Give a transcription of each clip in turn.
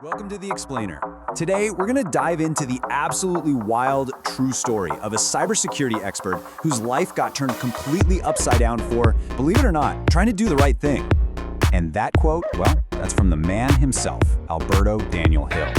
Welcome to The Explainer. Today, we're going to dive into the absolutely wild, true story of a cybersecurity expert whose life got turned completely upside down for, believe it or not, trying to do the right thing. And that quote, well, that's from the man himself, Alberto Daniel Hill.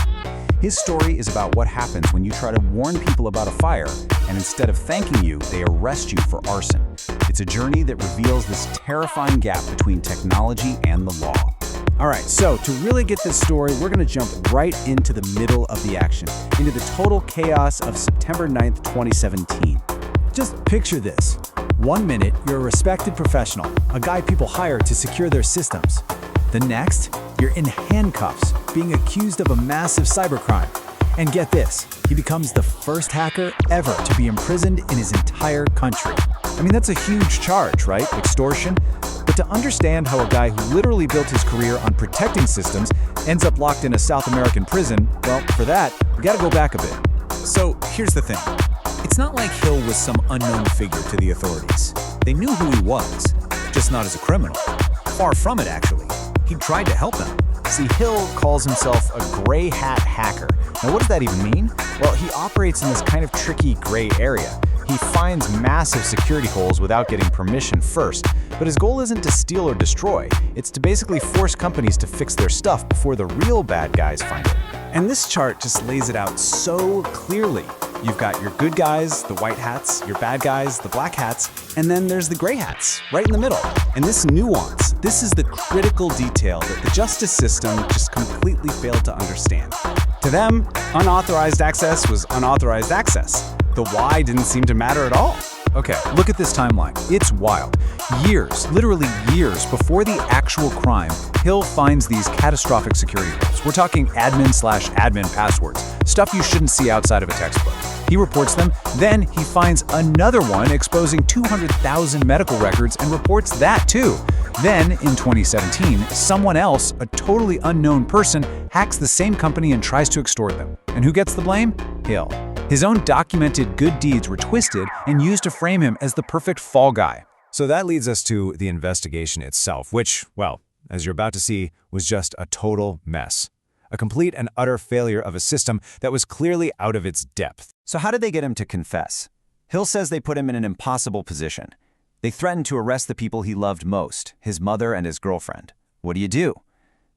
His story is about what happens when you try to warn people about a fire, and instead of thanking you, they arrest you for arson. It's a journey that reveals this terrifying gap between technology and the law. All right, so to really get this story, we're going to jump right into the middle of the action, into the total chaos of September 9th, 2017. Just picture this. 1 minute, you're a respected professional, a guy people hire to secure their systems. The next, you're in handcuffs, being accused of a massive cybercrime. And get this, he becomes the first hacker ever to be imprisoned in his entire country. I mean, that's a huge charge, right? Extortion. But to understand how a guy who literally built his career on protecting systems ends up locked in a South American prison, well, for that, we gotta go back a bit. So here's the thing. It's not like Hill was some unknown figure to the authorities. They knew who he was, just not as a criminal. Far from it, actually. He tried to help them. See, Hill calls himself a gray hat hacker. Now, what does that even mean? Well, he operates in this kind of tricky gray area. He finds massive security holes without getting permission first, but his goal isn't to steal or destroy. It's to basically force companies to fix their stuff before the real bad guys find it. And this chart just lays it out so clearly. You've got your good guys, the white hats, your bad guys, the black hats, and then there's the gray hats, right in the middle. And this nuance, this is the critical detail that the justice system just completely failed to understand. To them, unauthorized access was unauthorized access. The why didn't seem to matter at all. Okay, look at this timeline. It's wild. Years, literally years before the actual crime, Hill finds these catastrophic security holes. We're talking admin/admin passwords, stuff you shouldn't see outside of a textbook. He reports them, then he finds another one exposing 200,000 medical records and reports that too. Then, in 2017, someone else, a totally unknown person, hacks the same company and tries to extort them. And who gets the blame? Hill. His own documented good deeds were twisted and used to frame him as the perfect fall guy. So that leads us to the investigation itself, which, well, as you're about to see, was just a total mess. A complete and utter failure of a system that was clearly out of its depth. So how did they get him to confess? Hill says they put him in an impossible position. They threatened to arrest the people he loved most, his mother and his girlfriend. What do you do?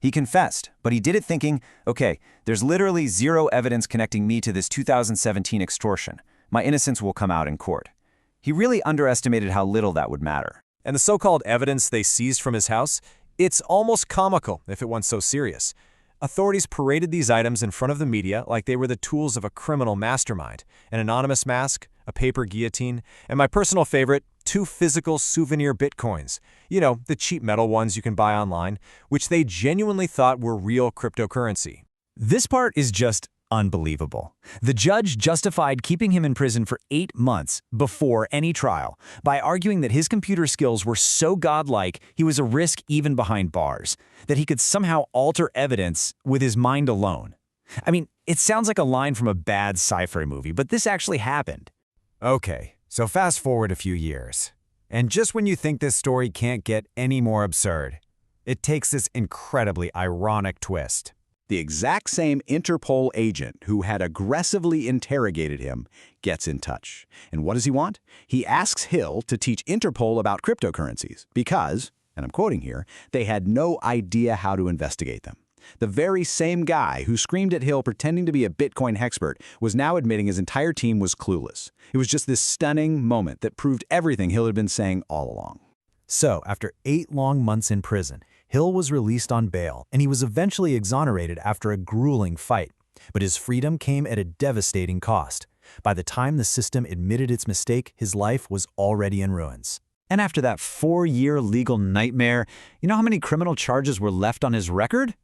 He confessed, but he did it thinking, okay, there's literally zero evidence connecting me to this 2017 extortion. My innocence will come out in court. He really underestimated how little that would matter. And the so-called evidence they seized from his house, it's almost comical if it wasn't so serious. Authorities paraded these items in front of the media like they were the tools of a criminal mastermind. An anonymous mask, a paper guillotine, and my personal favorite, 2 physical souvenir bitcoins. You know, the cheap metal ones you can buy online, which they genuinely thought were real cryptocurrency. This part is just unbelievable. The judge justified keeping him in prison for 8 months before any trial by arguing that his computer skills were so godlike he was a risk even behind bars, that he could somehow alter evidence with his mind alone. I mean, it sounds like a line from a bad sci-fi movie, but this actually happened. Okay, so fast forward a few years. And just when you think this story can't get any more absurd, it takes this incredibly ironic twist. The exact same Interpol agent who had aggressively interrogated him gets in touch. And what does he want? He asks Hill to teach Interpol about cryptocurrencies because, and I'm quoting here, they had no idea how to investigate them. The very same guy who screamed at Hill pretending to be a Bitcoin expert was now admitting his entire team was clueless. It was just this stunning moment that proved everything Hill had been saying all along. So, after 8 long months in prison, Hill was released on bail, and he was eventually exonerated after a grueling fight. But his freedom came at a devastating cost. By the time the system admitted its mistake, his life was already in ruins. And after that 4-year legal nightmare, you know how many criminal charges were left on his record?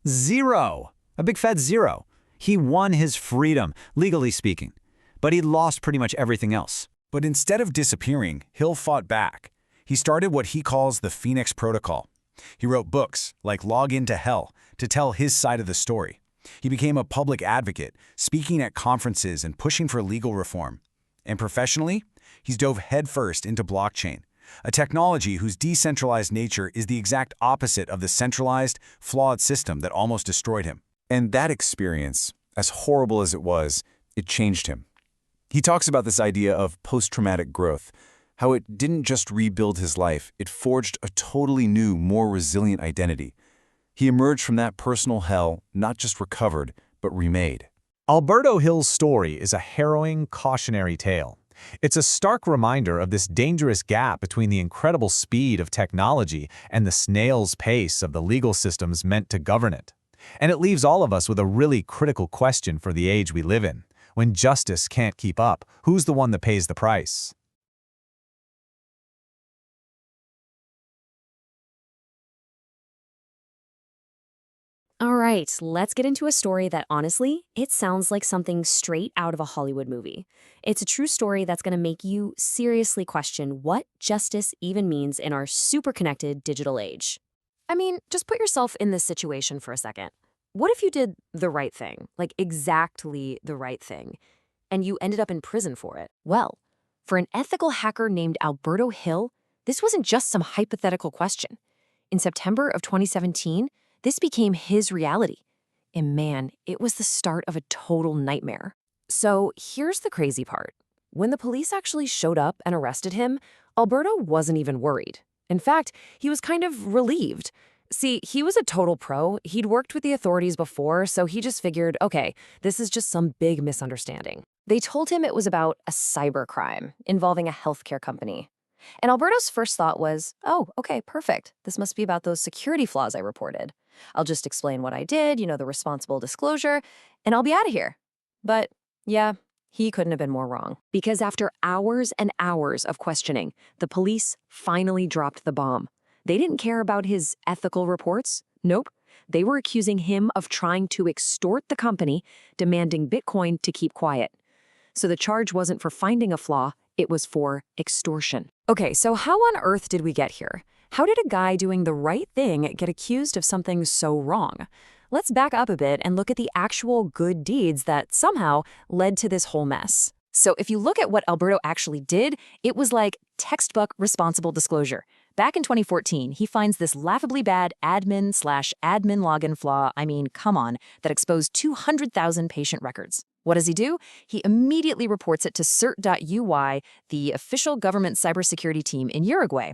0. A big fat 0. He won his freedom, legally speaking. But he lost pretty much everything else. But instead of disappearing, Hill fought back. He started what he calls the Phoenix Protocol. He wrote books, like Log Into Hell, to tell his side of the story. He became a public advocate, speaking at conferences and pushing for legal reform. And professionally, he's dove headfirst into blockchain, a technology whose decentralized nature is the exact opposite of the centralized, flawed system that almost destroyed him. And that experience, as horrible as it was, it changed him. He talks about this idea of post-traumatic growth, how it didn't just rebuild his life, it forged a totally new, more resilient identity. He emerged from that personal hell not just recovered, but remade. Alberto Hill's story is a harrowing, cautionary tale. It's a stark reminder of this dangerous gap between the incredible speed of technology and the snail's pace of the legal systems meant to govern it. And it leaves all of us with a really critical question for the age we live in. When justice can't keep up, who's the one that pays the price? All right, let's get into a story that honestly, it sounds like something straight out of a Hollywood movie. It's a true story that's going to make you seriously question what justice even means in our super connected digital age. I mean, just put yourself in this situation for a second. What if you did the right thing, like exactly the right thing, and you ended up in prison for it? Well, for an ethical hacker named Alberto Hill, this wasn't just some hypothetical question. In September of 2017, this became his reality. And man, it was the start of a total nightmare. So here's the crazy part. When the police actually showed up and arrested him, Alberto wasn't even worried. In fact, he was kind of relieved. See, he was a total pro. He'd worked with the authorities before, so he just figured, okay, this is just some big misunderstanding. They told him it was about a cybercrime involving a healthcare company. And Alberto's first thought was, oh, okay, perfect. This must be about those security flaws I reported. I'll just explain what I did, the responsible disclosure, and I'll be out of here. But yeah, he couldn't have been more wrong. Because after hours and hours of questioning, the police finally dropped the bomb. They didn't care about his ethical reports. Nope. They were accusing him of trying to extort the company, demanding Bitcoin to keep quiet. So the charge wasn't for finding a flaw, it was for extortion. Okay, so how on earth did we get here? How did a guy doing the right thing get accused of something so wrong? Let's back up a bit and look at the actual good deeds that somehow led to this whole mess. So if you look at what Alberto actually did, it was like textbook responsible disclosure. Back in 2014, he finds this laughably bad admin/admin login flaw, come on, that exposed 200,000 patient records. What does he do? He immediately reports it to CERT.uy, the official government cybersecurity team in Uruguay.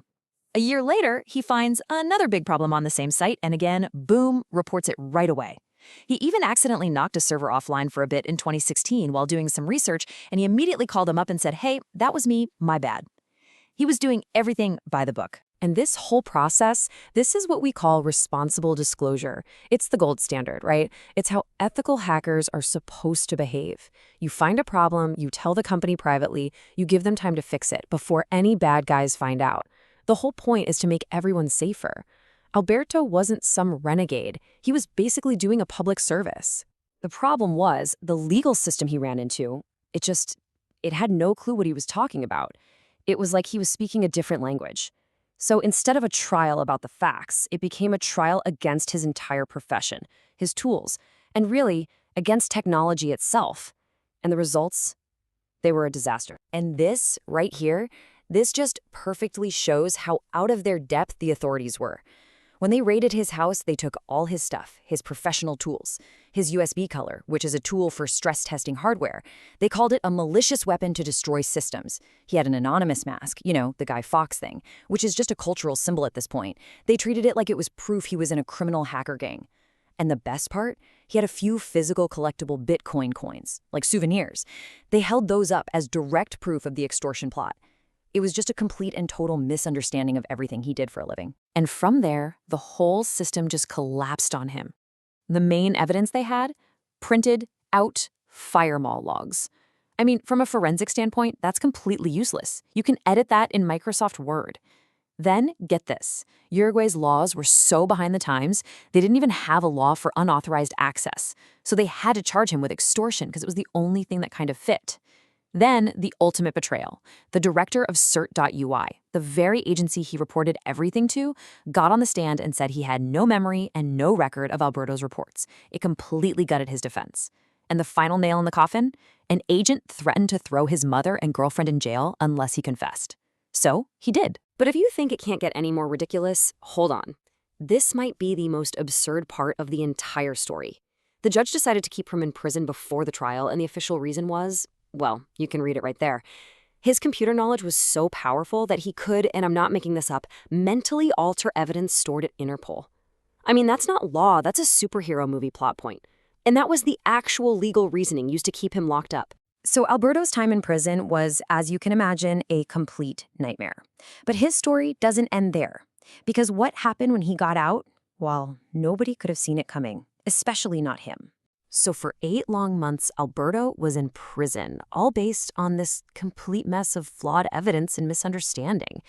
A year later, he finds another big problem on the same site, and again, boom, reports it right away. He even accidentally knocked a server offline for a bit in 2016 while doing some research, and he immediately called them up and said, hey, that was me, my bad. He was doing everything by the book. And this whole process, this is what we call responsible disclosure. It's the gold standard, right? It's how ethical hackers are supposed to behave. You find a problem, you tell the company privately, you give them time to fix it before any bad guys find out. The whole point is to make everyone safer. Alberto wasn't some renegade. He was basically doing a public service. The problem was the legal system he ran into, it had no clue what he was talking about. It was like he was speaking a different language. So instead of a trial about the facts, it became a trial against his entire profession, his tools, and really against technology itself. And the results? They were a disaster. And this right here, this just perfectly shows how out of their depth the authorities were. When they raided his house, they took all his stuff, his professional tools, his USB color, which is a tool for stress testing hardware. They called it a malicious weapon to destroy systems. He had an anonymous mask, the Guy Fawkes thing, which is just a cultural symbol at this point. They treated it like it was proof he was in a criminal hacker gang. And the best part? He had a few physical collectible Bitcoin coins, like souvenirs. They held those up as direct proof of the extortion plot. It was just a complete and total misunderstanding of everything he did for a living. And from there, the whole system just collapsed on him. The main evidence they had? Printed out firemall logs. From a forensic standpoint, that's completely useless. You can edit that in Microsoft Word. Then, get this. Uruguay's laws were so behind the times, they didn't even have a law for unauthorized access. So they had to charge him with extortion because it was the only thing that kind of fit. Then, the ultimate betrayal. The director of CERT.uy, the very agency he reported everything to, got on the stand and said he had no memory and no record of Alberto's reports. It completely gutted his defense. And the final nail in the coffin? An agent threatened to throw his mother and girlfriend in jail unless he confessed. So, he did. But if you think it can't get any more ridiculous, hold on. This might be the most absurd part of the entire story. The judge decided to keep him in prison before the trial, and the official reason was, well, you can read it right there. His computer knowledge was so powerful that he could, and I'm not making this up, mentally alter evidence stored at Interpol. I mean, that's not law, that's a superhero movie plot point. And that was the actual legal reasoning used to keep him locked up. So Alberto's time in prison was, as you can imagine, a complete nightmare. But his story doesn't end there. Because what happened when he got out? Well, nobody could have seen it coming, especially not him. So for 8 long months, Alberto was in prison, all based on this complete mess of flawed evidence and misunderstanding.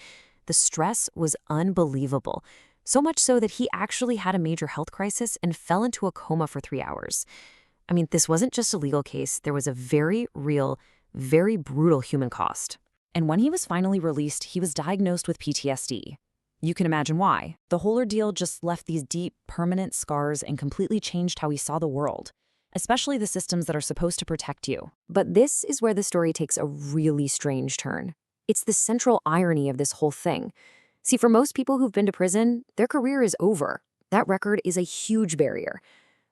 The stress was unbelievable, so much so that he actually had a major health crisis and fell into a coma for 3 hours. I mean, this wasn't just a legal case. There was a very real, very brutal human cost. And when he was finally released, he was diagnosed with PTSD. You can imagine why. The whole ordeal just left these deep, permanent scars and completely changed how he saw the world, especially the systems that are supposed to protect you. But this is where the story takes a really strange turn. It's the central irony of this whole thing. See, for most people who've been to prison, their career is over. That record is a huge barrier.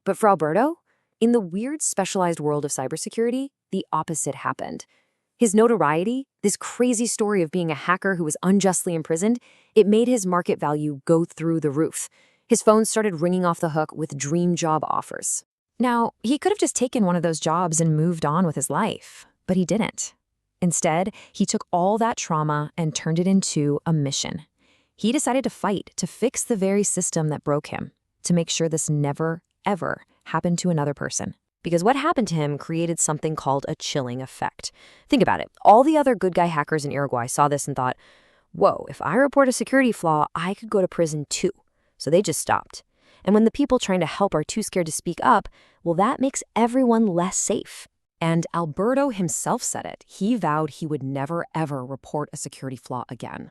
But for Alberto, in the weird specialized world of cybersecurity, the opposite happened. His notoriety, this crazy story of being a hacker who was unjustly imprisoned, it made his market value go through the roof. His phone started ringing off the hook with dream job offers. Now, he could have just taken one of those jobs and moved on with his life, but he didn't. Instead, he took all that trauma and turned it into a mission. He decided to fight to fix the very system that broke him, to make sure this never, ever happened to another person. Because what happened to him created something called a chilling effect. Think about it. All the other good guy hackers in Uruguay saw this and thought, whoa, if I report a security flaw, I could go to prison too. So they just stopped. And when the people trying to help are too scared to speak up, well, that makes everyone less safe. And Alberto himself said it. He vowed he would never, ever report a security flaw again.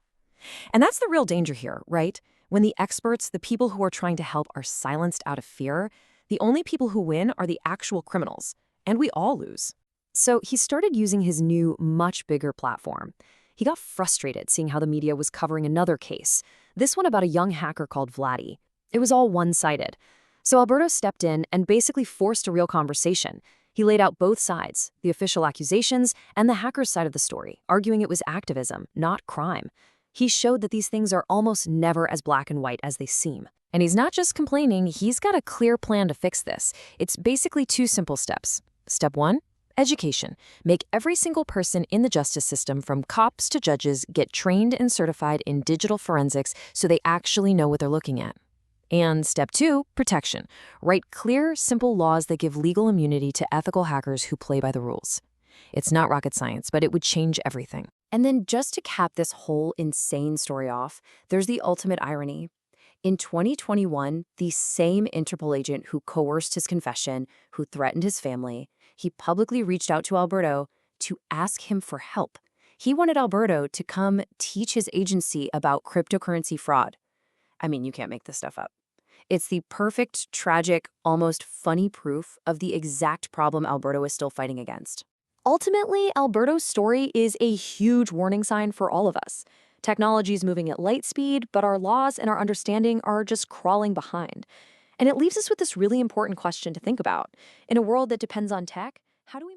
And that's the real danger here, right? When the experts, the people who are trying to help, are silenced out of fear, the only people who win are the actual criminals, and we all lose. So he started using his new, much bigger platform. He got frustrated seeing how the media was covering another case, this one about a young hacker called Vladdy. It was all one-sided. So Alberto stepped in and basically forced a real conversation. He laid out both sides, the official accusations and the hacker's side of the story, arguing it was activism, not crime. He showed that these things are almost never as black and white as they seem. And he's not just complaining, he's got a clear plan to fix this. It's basically 2 simple steps. Step 1, education. Make every single person in the justice system, from cops to judges, get trained and certified in digital forensics so they actually know what they're looking at. And step 2, protection. Write clear, simple laws that give legal immunity to ethical hackers who play by the rules. It's not rocket science, but it would change everything. And then just to cap this whole insane story off, there's the ultimate irony. In 2021, the same Interpol agent who coerced his confession, who threatened his family, he publicly reached out to Alberto to ask him for help. He wanted Alberto to come teach his agency about cryptocurrency fraud. I mean, you can't make this stuff up. It's the perfect, tragic, almost funny proof of the exact problem Alberto is still fighting against. Ultimately, Alberto's story is a huge warning sign for all of us. Technology is moving at light speed, but our laws and our understanding are just crawling behind. And it leaves us with this really important question to think about. In a world that depends on tech, how do we